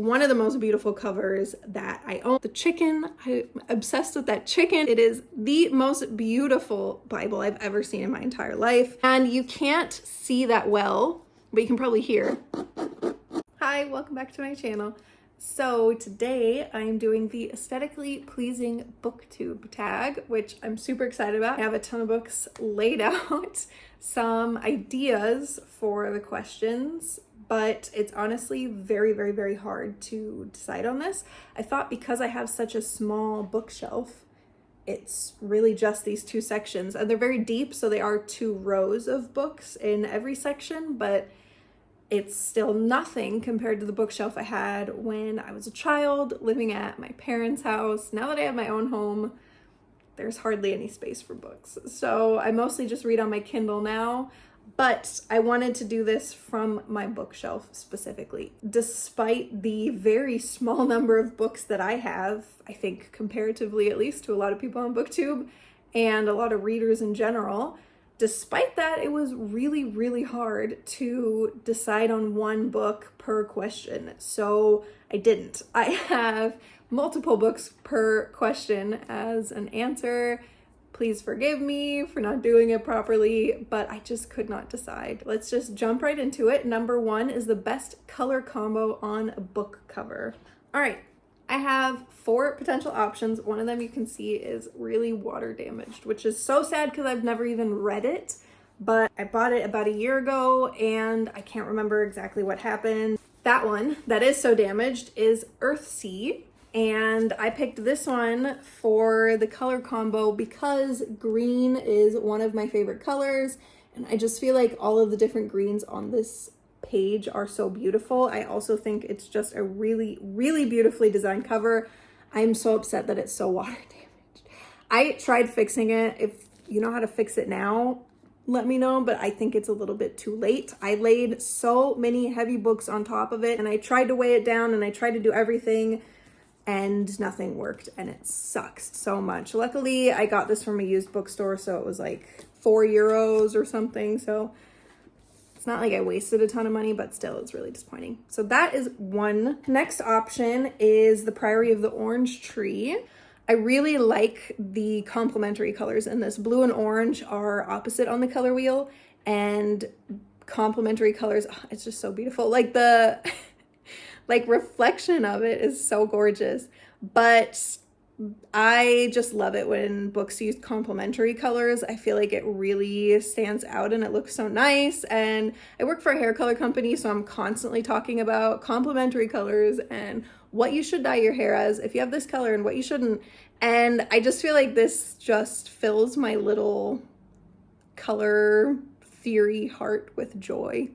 one of the most beautiful covers that I own. The chicken, I'm obsessed with that chicken. It is the most beautiful Bible I've ever seen in my entire life. And you can't see that well, but you can probably hear. Hi, welcome back to my channel. So today I'm doing the Aesthetically Pleasing Booktube tag, which I'm super excited about. I have a ton of books laid out, some ideas for the questions, but it's honestly very hard to decide on this. I thought because I have such a small bookshelf, it's really just these two sections, and they're very deep, so they are 2 rows of books in every section, but it's still nothing compared to the bookshelf I had when I was a child living at my parents' house. Now that I have my own home, there's hardly any space for books. So I mostly just read on my Kindle now, but I wanted to do this from my bookshelf specifically. Despite the very small number of books that I have, I think comparatively at least to a lot of people on BookTube and a lot of readers in general, despite that, it was really hard to decide on one book per question. So I didn't. I have multiple books per question as an answer. Please forgive me for not doing it properly, but I just could not decide. Let's just jump right into it. Number 1 is the best color combo on a book cover. All right. I have 4 potential options. One of them you can see is really water damaged, which is so sad because I've never even read it, but I bought it about a year ago and I can't remember exactly what happened. That one that is so damaged is Earthsea, and I picked this one for the color combo because green is one of my favorite colors, and I just feel like all of the different greens on this page are so beautiful. I also think it's just a really beautifully designed cover. I'm so upset that it's so water damaged. I tried fixing it. If you know how to fix it now, let me know, but I think it's a little bit too late. I laid so many heavy books on top of it and I tried to weigh it down and I tried to do everything and nothing worked, and it sucks so much. Luckily, I got this from a used bookstore, so it was like €4 or something, so it's not like I wasted a ton of money, but still it's really disappointing. So that is one. Next option is the Priory of the Orange Tree. I really like the complementary colors in this. Blue and orange are opposite on the color wheel, and complementary colors, oh, it's just so beautiful. Like the reflection of it is so gorgeous, but I just love it when books use complementary colors. I feel like it really stands out and it looks so nice. And I work for a hair color company, so I'm constantly talking about complementary colors and what you should dye your hair as if you have this color and what you shouldn't. And I just feel like this just fills my little color theory heart with joy.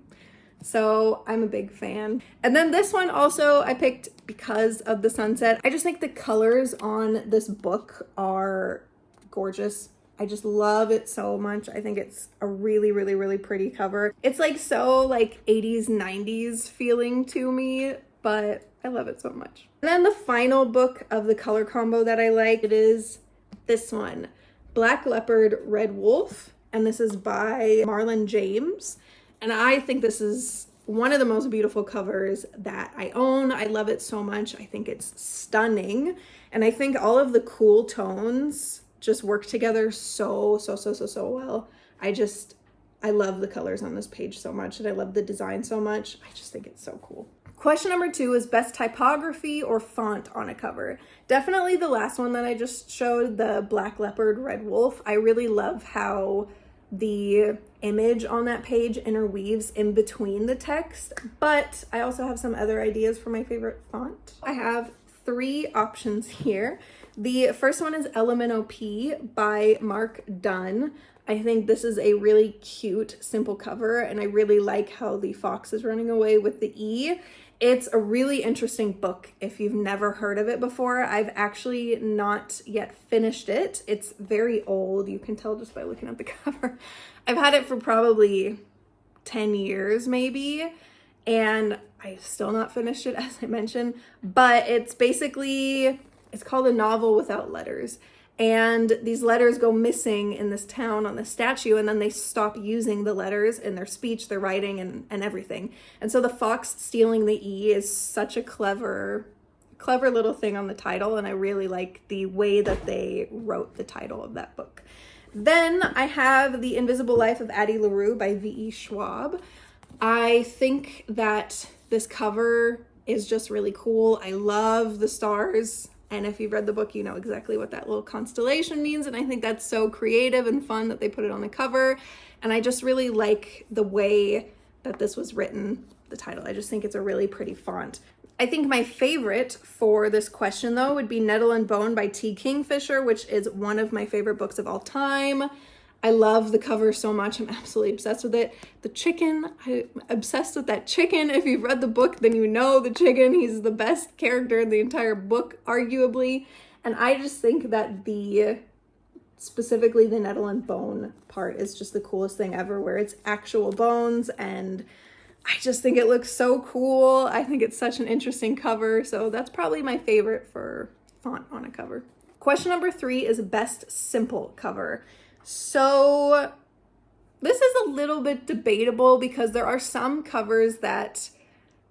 So I'm a big fan. And then this one also I picked because of the sunset. I just think the colors on this book are gorgeous. I just love it so much. I think it's a really pretty cover. It's like so like 80s, 90s feeling to me, but I love it so much. And then the final book of the color combo that I like, it is this one, Black Leopard, Red Wolf. And this is by Marlon James. And I think this is one of the most beautiful covers that I own. I love it so much. I think it's stunning. And I think all of the cool tones just work together so well. I love the colors on this page so much, and I love the design so much. I just think it's so cool. Question number 2 is best typography or font on a cover. Definitely the last one that I just showed, the Black Leopard, Red Wolf. I really love how the image on that page interweaves in between the text, but I also have some other ideas for my favorite font. I have 3 options here. The first one is LMNOP by Mark Dunn. I think this is a really cute, simple cover, and I really like how the fox is running away with the E. It's a really interesting book if you've never heard of it before. I've actually not yet finished it. It's very old. You can tell just by looking at the cover. I've had it for probably 10 years maybe, and I've still not finished it, as I mentioned, but it's basically, it's called A Novel Without Letters. and these letters go missing in this town on the statue, and then they stop using the letters in their speech, their writing, and everything. And so the fox stealing the E is such a clever little thing on the title, and I really like the way that they wrote the title of that book. Then I have The Invisible Life of Addie LaRue by V.E. Schwab. I think that this cover is just really cool. I love the stars, and if you've read the book, you know exactly what that little constellation means, and I think that's so creative and fun that they put it on the cover, and I just really like the way that this was written, the title. I just think it's a really pretty font. I think my favorite for this question, though, would be Nettle and Bone by T. Kingfisher, which is one of my favorite books of all time. I love the cover so much. I'm absolutely obsessed with it. The chicken, I'm obsessed with that chicken. If you've read the book, then you know the chicken. He's the best character in the entire book, arguably. And I just think that specifically the Nettle and Bone part is just the coolest thing ever, where it's actual bones, and I just think it looks so cool. I think it's such an interesting cover. So that's probably my favorite for font on a cover. Question number 3 is best simple cover. So this is a little bit debatable because there are some covers that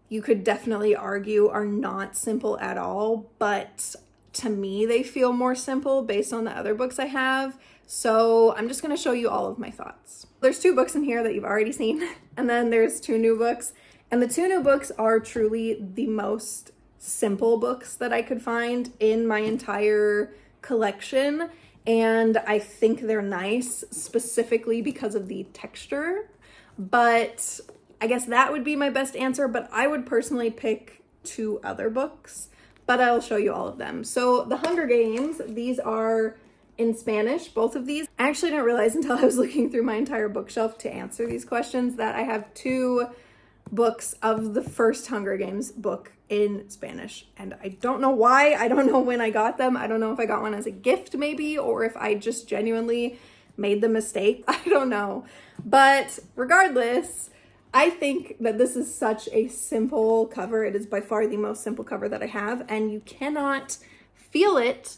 you could definitely argue are not simple at all, but to me, they feel more simple based on the other books I have. So I'm just going to show you all of my thoughts. There's 2 books in here that you've already seen, and then there's 2 new books. And the 2 new books are truly the most simple books that I could find in my entire collection. And I think they're nice specifically because of the texture. But I guess that would be my best answer, but I would personally pick 2 other books, but I'll show you all of them. So The Hunger Games, these are in Spanish, both of these. I actually didn't realize until I was looking through my entire bookshelf to answer these questions that I have 2 books of the first Hunger Games book in Spanish. And I don't know why. I don't know when I got them. I don't know if I got one as a gift maybe, or if I just genuinely made the mistake. I don't know. But regardless, I think that this is such a simple cover. It is by far the most simple cover that I have, and you cannot feel it,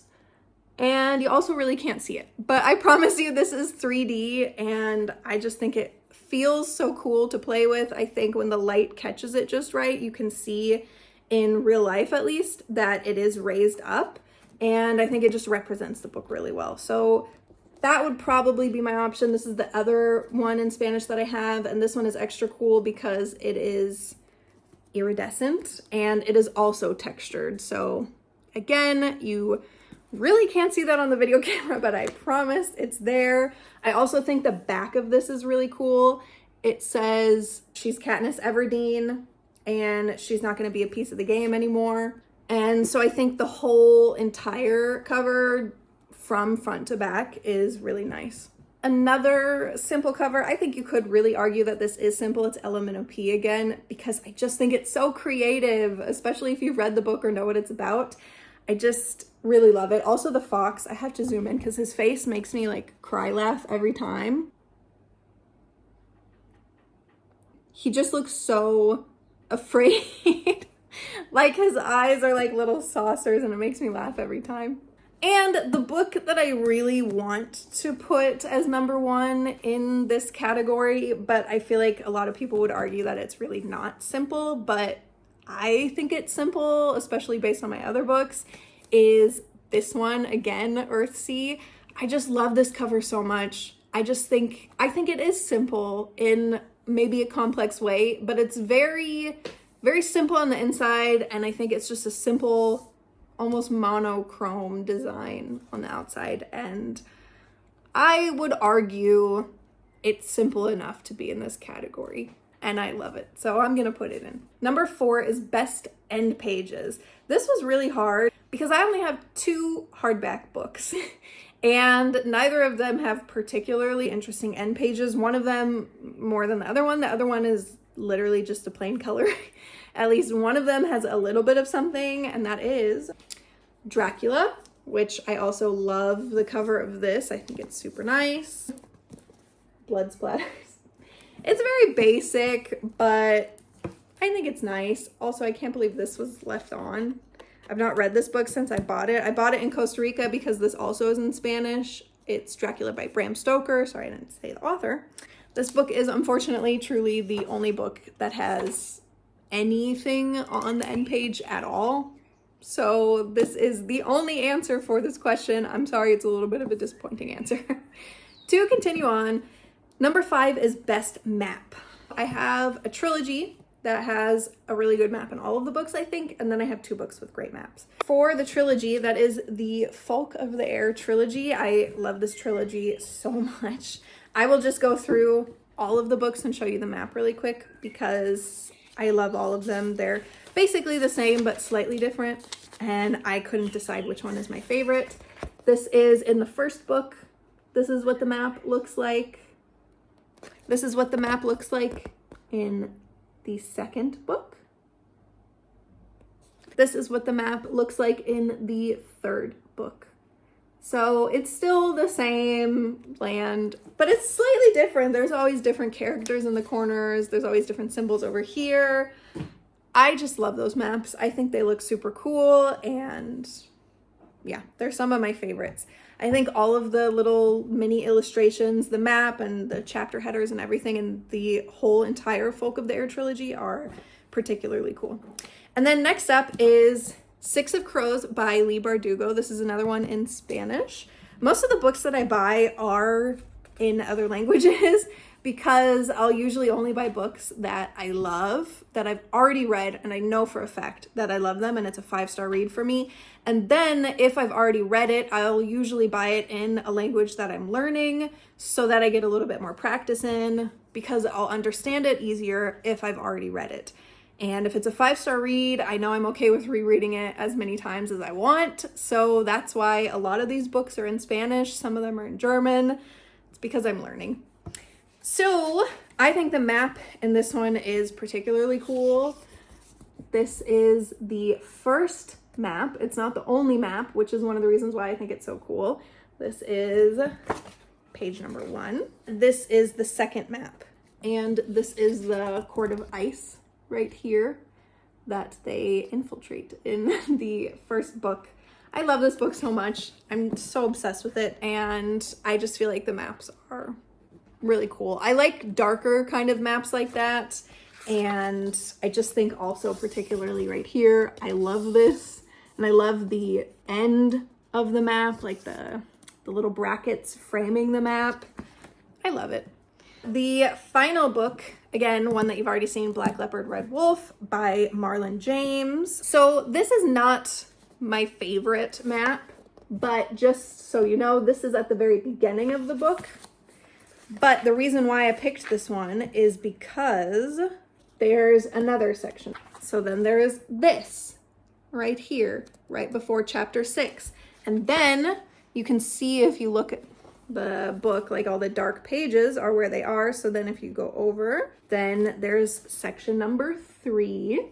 and you also really can't see it. But I promise you this is 3D, and I just think it feels so cool to play with. I think when the light catches it just right, you can see in real life at least that it is raised up, and I think it just represents the book really well. So that would probably be my option. This is the other one in Spanish that I have, and this one is extra cool because it is iridescent and it is also textured. So again, you really can't see that on the video camera, but I promise it's there. I also think the back of this is really cool. It says she's Katniss Everdeen and she's not going to be a piece of the game anymore. And so I think the whole entire cover from front to back is really nice. Another simple cover, I think you could really argue that this is simple. It's L-M-N-O-P again, because I just think it's so creative, especially if you've read the book or know what it's about. I just really love it. Also the fox, I have to zoom in because his face makes me like cry laugh every time. He just looks so afraid. Like his eyes are like little saucers and it makes me laugh every time. And the book that I really want to put as number 1 in this category, but I feel like a lot of people would argue that it's really not simple, but I think it's simple, especially based on my other books, is this one, again, Earthsea. I just love this cover so much. I think it is simple in maybe a complex way, but it's very, very simple on the inside, and I think it's just a simple, almost monochrome design on the outside, and I would argue it's simple enough to be in this category, and I love it, so I'm gonna put it in. Number 4 is best end pages. This was really hard because I only have 2 hardback books and neither of them have particularly interesting end pages. One of them more than the other one. The other one is literally just a plain color. At least one of them has a little bit of something, and that is Dracula, which I also love the cover of this. I think it's super nice. Blood splatters. It's very basic, but I think it's nice. Also, I can't believe this was left on. I've not read this book since I bought it. I bought it in Costa Rica because this also is in Spanish. It's Dracula by Bram Stoker. Sorry, I didn't say the author. This book is unfortunately truly the only book that has anything on the end page at all. So this is the only answer for this question. I'm sorry, it's a little bit of a disappointing answer. To continue on, number 5 is best map. I have a trilogy that has a really good map in all of the books, I think, and then I have 2 books with great maps. For the trilogy, that is the Folk of the Air trilogy. I love this trilogy so much. I will just go through all of the books and show you the map really quick because I love all of them. They're basically the same but slightly different, and I couldn't decide which one is my favorite. This is in the first book. This is what the map looks like. This is what the map looks like in the second book. This is what the map looks like in the third book. So it's still the same land, but it's slightly different. There's always different characters in the corners. There's always different symbols over here. I just love those maps. I think they look super cool, and yeah, they're some of my favorites. I think all of the little mini illustrations, the map and the chapter headers and everything in the whole entire Folk of the Air trilogy are particularly cool. And then next up is Six of Crows by Leigh Bardugo. This is another one in Spanish. Most of the books that I buy are in other languages because I'll usually only buy books that I love, that I've already read, and I know for a fact that I love them and it's a 5-star read for me. And then if I've already read it, I'll usually buy it in a language that I'm learning so that I get a little bit more practice in, because I'll understand it easier if I've already read it. And if it's a 5-star read, I know I'm okay with rereading it as many times as I want. So that's why a lot of these books are in Spanish. Some of them are in German. It's because I'm learning. So I think the map in this one is particularly cool. This is the first map. It's not the only map, which is one of the reasons why I think it's so cool. This is page number 1. This is the second map. And this is the Court of Ice right here that they infiltrate in the first book. I love this book so much. I'm so obsessed with it, and I just feel like the maps are really cool. I like darker kind of maps like that, and I just think also particularly right here, I love this, and I love the end of the map, like the little brackets framing the map. I love it. The final book, again, one that you've already seen, Black Leopard, Red Wolf by Marlon James. So this is not my favorite map, but just so you know, this is at the very beginning of the book. But the reason why I picked this one is because there's another section. So then there is this right here, right before chapter 6. And then you can see, if you look at the book, like all the dark pages are where they are. So then if you go over, then there's section number 3.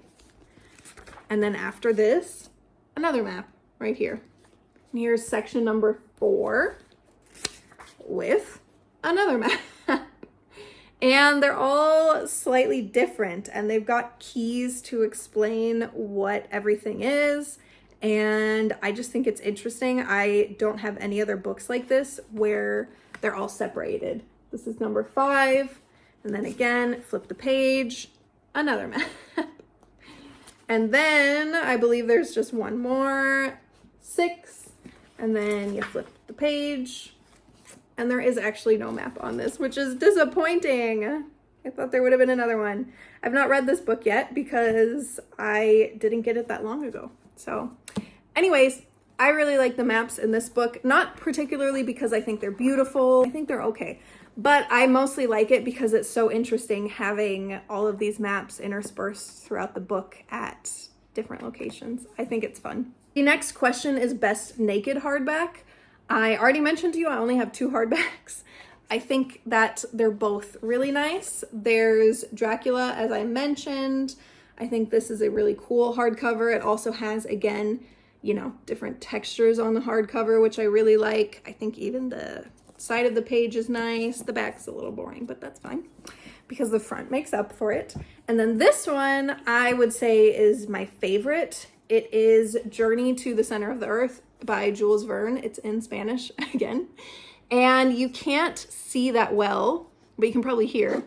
And then after this, another map right here. And here's section number 4 with another map. And they're all slightly different, and they've got keys to explain what everything is. And I just think it's interesting. I don't have any other books like this where they're all separated. This is number 5. And then again, flip the page, another map. And then I believe there's just one more, 6. And then you flip the page, and there is actually no map on this, which is disappointing. I thought there would have been another one. I've not read this book yet because I didn't get it that long ago. So anyways, I really like the maps in this book, not particularly because I think they're beautiful. I think they're okay, but I mostly like it because it's so interesting having all of these maps interspersed throughout the book at different locations. I think it's fun. The next question is best naked hardback. I already mentioned to you I only have 2 hardbacks. I think that they're both really nice. There's Dracula, as I mentioned. I think this is a really cool hardcover. It also has, again, you know, different textures on the hardcover, which I really like. I think even the side of the page is nice. The back's a little boring, but that's fine because the front makes up for it. And then this one, I would say, is my favorite. It is Journey to the Center of the Earth by Jules Verne. It's in Spanish again. And you can't see that well, but you can probably hear.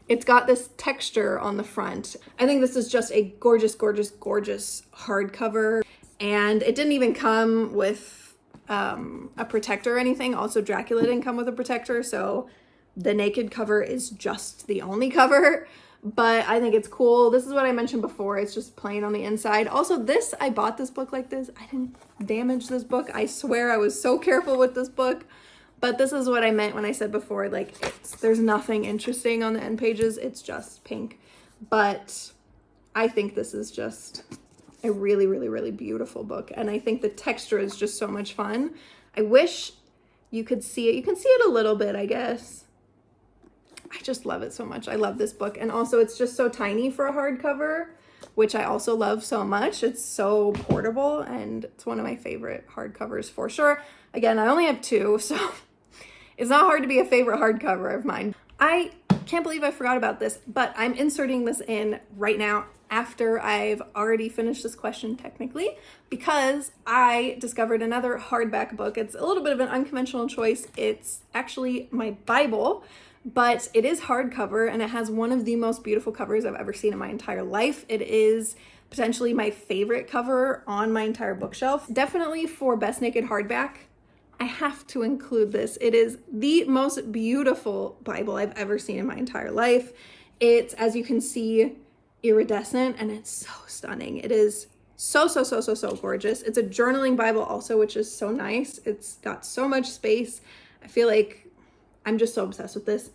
It's got this texture on the front. I think this is just a gorgeous, gorgeous, gorgeous hardcover. And it didn't even come with a protector or anything. Also, Dracula didn't come with a protector, so the naked cover is just the only cover. But I think it's cool. This is what I mentioned before. It's just plain on the inside. Also, I bought this book like this. I didn't damage this book. I swear I was so careful with this book. But this is what I meant when I said before, like, there's nothing interesting on the end pages. It's just pink. But I think this is just a really, really, really beautiful book. And I think the texture is just so much fun. I wish you could see it. You can see it a little bit, I guess. I just love it so much. I love this book. And also, it's just so tiny for a hardcover, which I also love so much. It's so portable, and it's one of my favorite hardcovers for sure. Again, I only have 2, so it's not hard to be a favorite hardcover of mine. I can't believe I forgot about this, but I'm inserting this in right now after I've already finished this question technically, because I discovered another hardback book. It's a little bit of an unconventional choice. It's actually my Bible, but it is hardcover, and it has one of the most beautiful covers I've ever seen in my entire life. It is potentially my favorite cover on my entire bookshelf. Definitely for Best Naked Hardback, I have to include this. It is the most beautiful Bible I've ever seen in my entire life. It's, as you can see, iridescent, and it's so stunning. It is so, so, so, so, so gorgeous. It's a journaling Bible also, which is so nice. It's got so much space. I feel like I'm just so obsessed with this.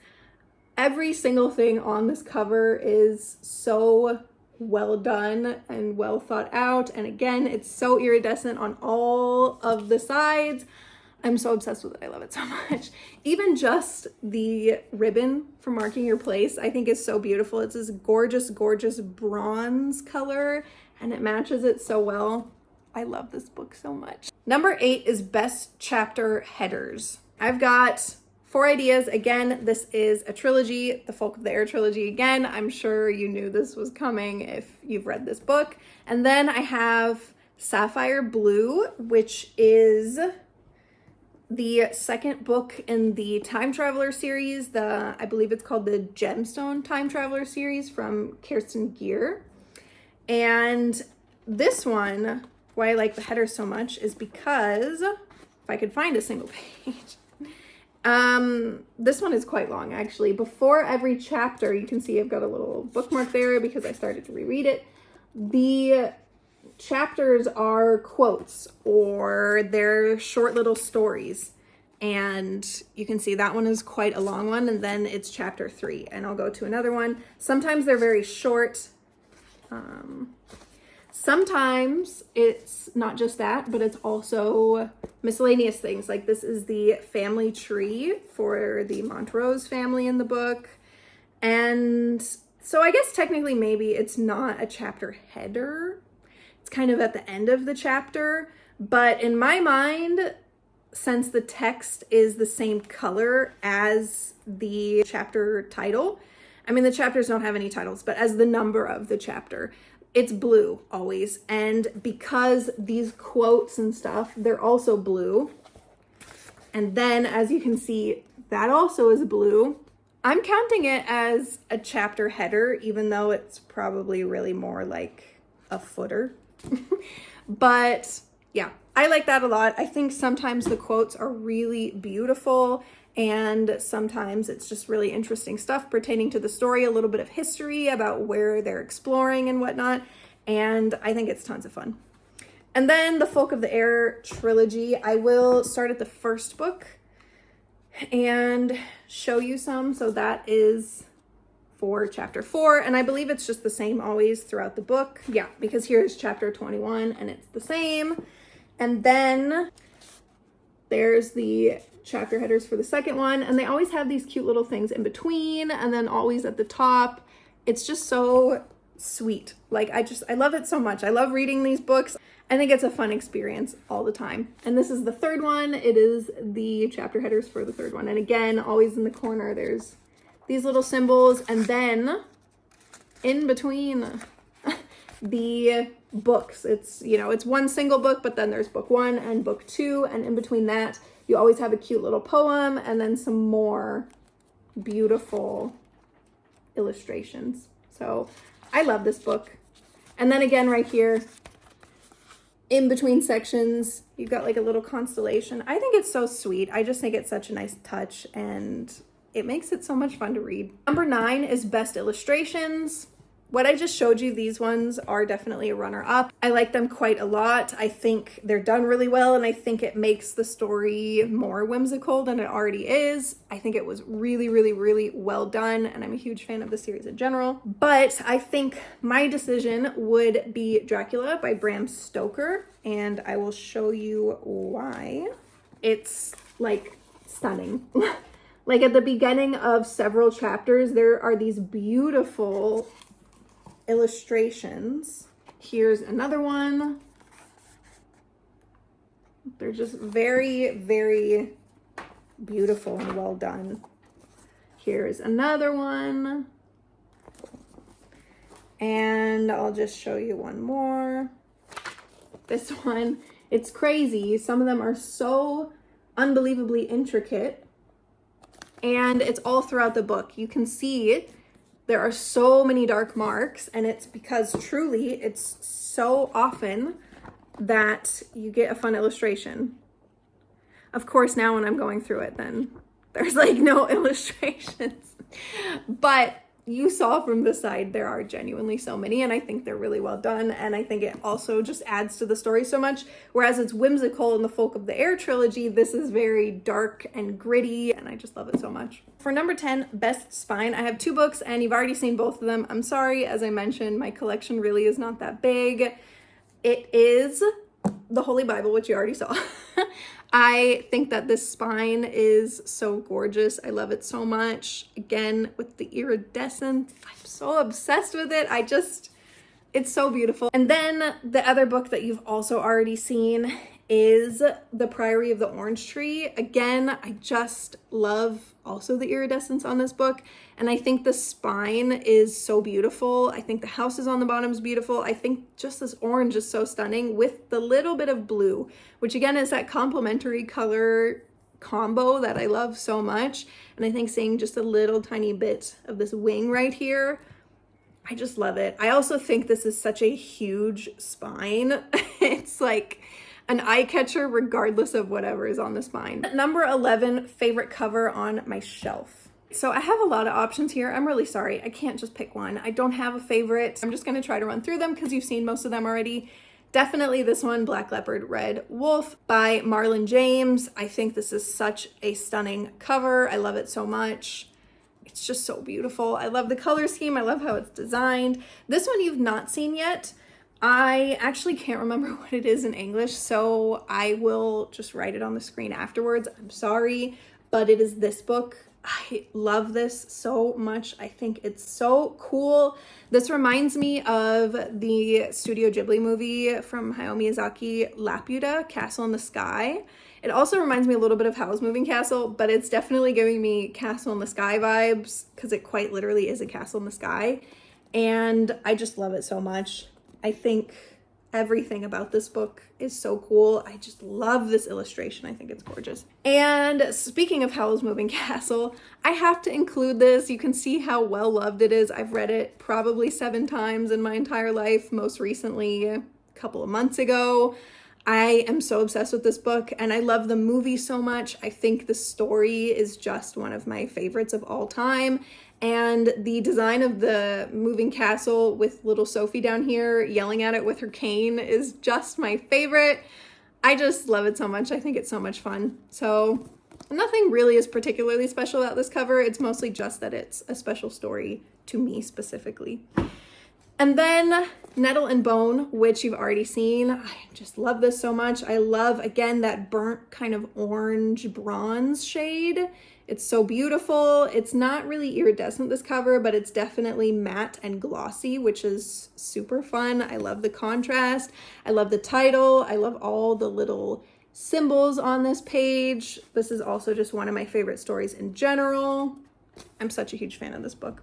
Every single thing on this cover is so well done and well thought out. And again, it's so iridescent on all of the sides. I'm so obsessed with it. I love it so much. Even just the ribbon for marking your place, I think is so beautiful. It's this gorgeous, gorgeous bronze color, and it matches it so well. I love this book so much. Number 8 is Best Chapter Headers. I've got 4 ideas. Again, this is a trilogy, the Folk of the Air trilogy. Again, I'm sure you knew this was coming if you've read this book. And then I have Sapphire Blue, which is the second book in the Time Traveler series. I believe it's called the Gemstone Time Traveler series from Kirsten Gier. And this one, why I like the header so much is because, if I could find a single page, this one is quite long actually. Before every chapter, you can see I've got a little bookmark there because I started to reread it. The chapters are quotes or they're short little stories, and you can see that one is quite a long one, and then it's chapter 3, and I'll go to another one. Sometimes they're very short. Sometimes it's not just that, but it's also miscellaneous things. Like this is the family tree for the Montrose family in the book. And so I guess technically maybe it's not a chapter header. It's kind of at the end of the chapter. But in my mind, since the text is the same color as the chapter title, I mean, the chapters don't have any titles, but as the number of the chapter, it's blue always. And because these quotes and stuff, they're also blue. And then as you can see, that also is blue. I'm counting it as a chapter header, even though it's probably really more like a footer. But yeah, I like that a lot. I think sometimes the quotes are really beautiful, and sometimes it's just really interesting stuff pertaining to the story, a little bit of history about where they're exploring and whatnot. And I think it's tons of fun. And then the Folk of the Air trilogy, I will start at the first book and show you some. So that is for chapter 4, and I believe it's just the same always throughout the book. Yeah, because here's chapter 21 and it's the same. And then there's the chapter headers for the second one, and they always have these cute little things in between and then always at the top. It's just so sweet. Like I love it so much. I love reading these books. I think it's a fun experience all the time. And this is the third one. It is the chapter headers for the third one. And again, always in the corner, there's these little symbols. And then in between, the books. It's, you know, it's one single book, but then there's book 1 and book 2, and in between that, you always have a cute little poem and then some more beautiful illustrations. So I love this book. And then again, right here, in between sections, you've got like a little constellation. I think it's so sweet. I just think it's such a nice touch, and it makes it so much fun to read. Number 9 is Best Illustrations. What I just showed you, these ones are definitely a runner-up. I like them quite a lot. I think they're done really well, and I think it makes the story more whimsical than it already is. I think it was really, really, really well done, and I'm a huge fan of the series in general. But I think my decision would be Dracula by Bram Stoker, and I will show you why. It's like stunning. Like at the beginning of several chapters, there are these beautiful illustrations. Here's another one. They're just very, very beautiful and well done. Here's another one. And I'll just show you one more. This one, it's crazy. Some of them are so unbelievably intricate, and it's all throughout the book. You can see there are so many dark marks, and it's because truly it's so often that you get a fun illustration. Of course, now when I'm going through it, then there's like no illustrations, but you saw from the side there are genuinely so many, and I think they're really well done, and I think it also just adds to the story so much. Whereas it's whimsical in the Folk of the Air trilogy, this is very dark and gritty, and I just love it so much. For number 10, Best Spine, I have 2 books, and you've already seen both of them. I'm sorry, as I mentioned, my collection really is not that big. It is the Holy Bible, which you already saw. I think that this spine is so gorgeous. I love it so much. Again, with the iridescent, I'm so obsessed with it. It's so beautiful. And then the other book that you've also already seen is The Priory of the Orange Tree. Again, I just love also the iridescence on this book. And I think the spine is so beautiful. I think the houses on the bottom is beautiful. I think just this orange is so stunning with the little bit of blue, which again is that complementary color combo that I love so much. And I think seeing just a little tiny bit of this wing right here, I just love it. I also think this is such a huge spine. It's like an eye catcher regardless of whatever is on the spine. Number 11, favorite cover on my shelf. So I have a lot of options here. I'm really sorry. I can't just pick one. I don't have a favorite. I'm just going to try to run through them because you've seen most of them already. Definitely this one, Black Leopard, Red Wolf by Marlon James. I think this is such a stunning cover. I love it so much. It's just so beautiful. I love the color scheme. I love how it's designed. This one you've not seen yet. I actually can't remember what it is in English, so I will just write it on the screen afterwards. I'm sorry, but it is this book. I love this so much. I think it's so cool. This reminds me of the Studio Ghibli movie from Hayao Miyazaki, Laputa, Castle in the Sky. It also reminds me a little bit of Howl's Moving Castle, but it's definitely giving me Castle in the Sky vibes because it quite literally is a castle in the sky. And I just love it so much. I think everything about this book is so cool. I just love this illustration. I think it's gorgeous. And speaking of Howl's Moving Castle, I have to include this. You can see how well loved it is. I've read it probably 7 times in my entire life, most recently a couple of months ago. I am so obsessed with this book, and I love the movie so much. I think the story is just one of my favorites of all time. And the design of the moving castle with little Sophie down here yelling at it with her cane is just my favorite. I just love it so much. I think it's so much fun. So nothing really is particularly special about this cover. It's mostly just that it's a special story to me specifically. And then Nettle and Bone, which you've already seen. I just love this so much. I love, again, that burnt kind of orange bronze shade. It's so beautiful. It's not really iridescent, this cover, but it's definitely matte and glossy, which is super fun. I love the contrast. I love the title. I love all the little symbols on this page. This is also just one of my favorite stories in general. I'm such a huge fan of this book.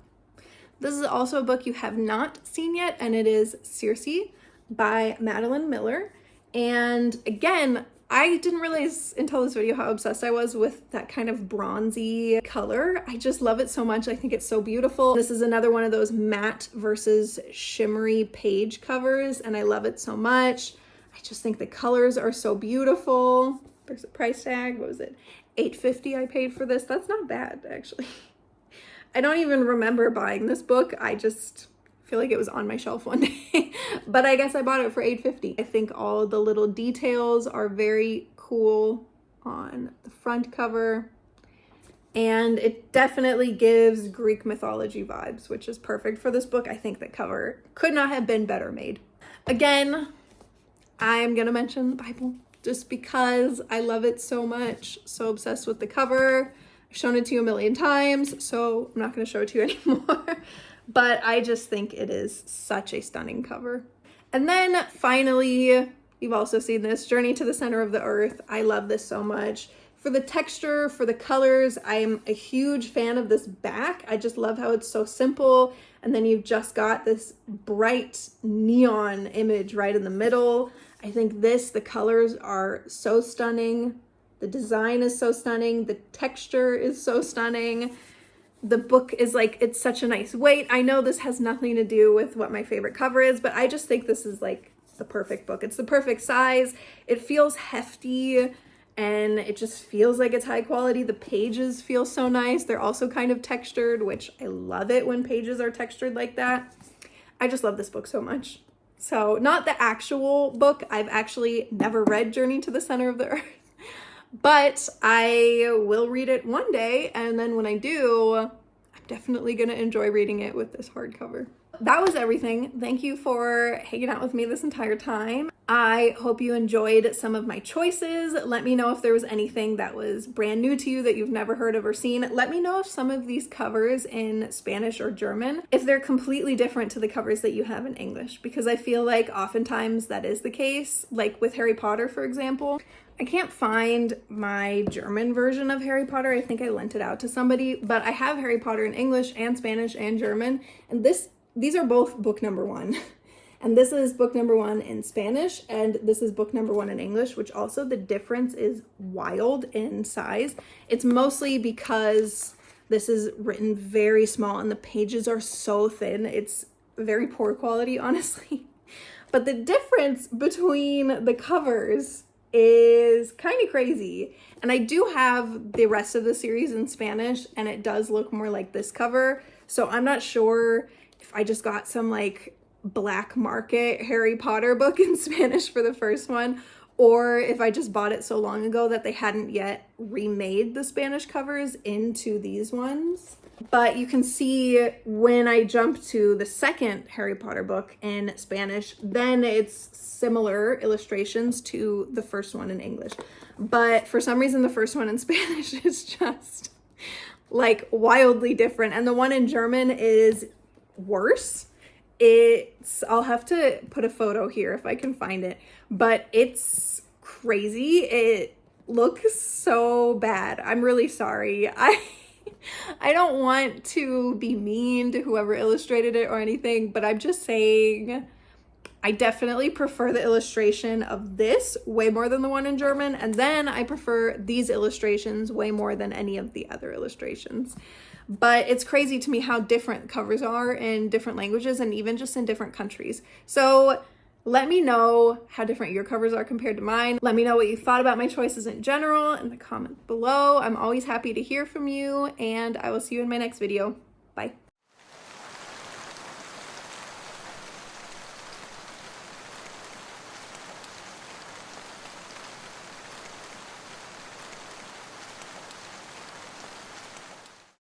This is also a book you have not seen yet, and it is Circe by Madeline Miller. And again, I didn't realize until this video how obsessed I was with that kind of bronzy color. I just love it so much. I think it's so beautiful. This is another one of those matte versus shimmery page covers, and I love it so much. I just think the colors are so beautiful. There's a price tag. What was it? $8.50 I paid for this. That's not bad, actually. I don't even remember buying this book. I just feel like it was on my shelf one day, but I guess I bought it for $8.50. I think all the little details are very cool on the front cover, and it definitely gives Greek mythology vibes, which is perfect for this book. I think the cover could not have been better made. Again, I'm gonna mention the Bible just because I love it so much. So obsessed with the cover. I've shown it to you a million times, so I'm not gonna show it to you anymore. But I just think it is such a stunning cover. And then finally, you've also seen this, Journey to the Center of the Earth. I love this so much. For the texture, for the colors, I'm a huge fan of this back. I just love how it's so simple. And then you've just got this bright neon image right in the middle. I think the colors are so stunning. The design is so stunning. The texture is so stunning. The book is like, it's such a nice weight. I know this has nothing to do with what my favorite cover is, but I just think this is like the perfect book. It's the perfect size. It feels hefty and it just feels like it's high quality. The pages feel so nice. They're also kind of textured, which I love it when pages are textured like that. I just love this book so much. So not the actual book. I've actually never read Journey to the Center of the Earth. But I will read it one day, and then when I do, I'm definitely going to enjoy reading it with this hardcover. That was everything. Thank you for hanging out with me this entire time. I hope you enjoyed some of my choices. Let me know if there was anything that was brand new to you that you've never heard of or seen. Let me know if some of these covers in Spanish or German, if they're completely different to the covers that you have in English, because I feel like oftentimes that is the case, like with Harry Potter, for example. I can't find my German version of Harry Potter. I think I lent it out to somebody, but I have Harry Potter in English and Spanish and German, and these are both book number 1. And this is book number 1 in Spanish, and this is book number 1 in English, which also the difference is wild in size. It's mostly because this is written very small and the pages are so thin. It's very poor quality, honestly. But the difference between the covers is kind of crazy. And I do have the rest of the series in Spanish, and it does look more like this cover. So I'm not sure if I just got some like black market Harry Potter book in Spanish for the first one, or if I just bought it so long ago that they hadn't yet remade the Spanish covers into these ones. But you can see when I jump to the second Harry Potter book in Spanish, then it's similar illustrations to the first one in English. But for some reason, the first one in Spanish is just like wildly different. And the one in German is worse. I'll have to put a photo here if I can find it, but it's crazy. It looks so bad. I'm really sorry. I don't want to be mean to whoever illustrated it or anything, but I'm just saying I definitely prefer the illustration of this way more than the one in German, and then I prefer these illustrations way more than any of the other illustrations. But it's crazy to me how different covers are in different languages and even just in different countries. So let me know how different your covers are compared to mine. Let me know what you thought about my choices in general in the comments below. I'm always happy to hear from you, and I will see you in my next video. Bye.